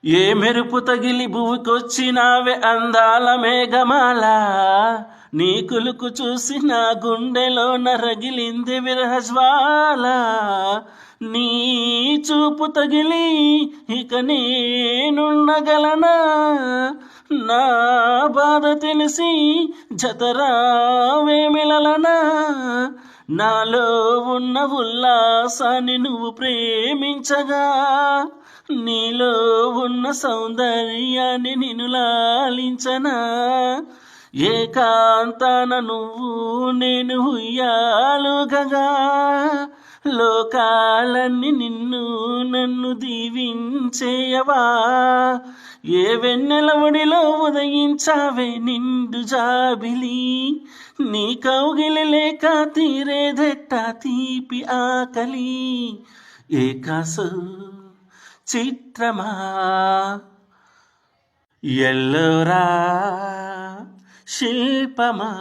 ఏ మెరుపు తగిలి భూమికొచ్చినావే అందాల మేఘమాల, నీ కులుకు చూసి నా గుండెలో నరగిలింది విరహజ్వాల. నీ చూపు తగిలి ఇక నేనుండగలనా, నా బాధ తెలిసి జతరావేమిలనా. నాలో ఉన్న ఉల్లాసాన్ని నువ్వు ప్రేమించగా, నీలో ఉన్న సౌందర్యాన్ని నిన్ను లాలించనా. ఏకాంతాన నువ్వు నేను ఉయ్యాలుగగా, లోకాలన్నీ నిన్ను నన్ను దీవించేయవా. ఏ వెన్నెల ఒడిలో ఉదయించావే నిండు జాబిలి, నీ కౌగిలి లేక తీరేదెట్ట తీపి ఆకలి. ఏకాసు చిత్రమా ఎల్లోరా శిల్పమా.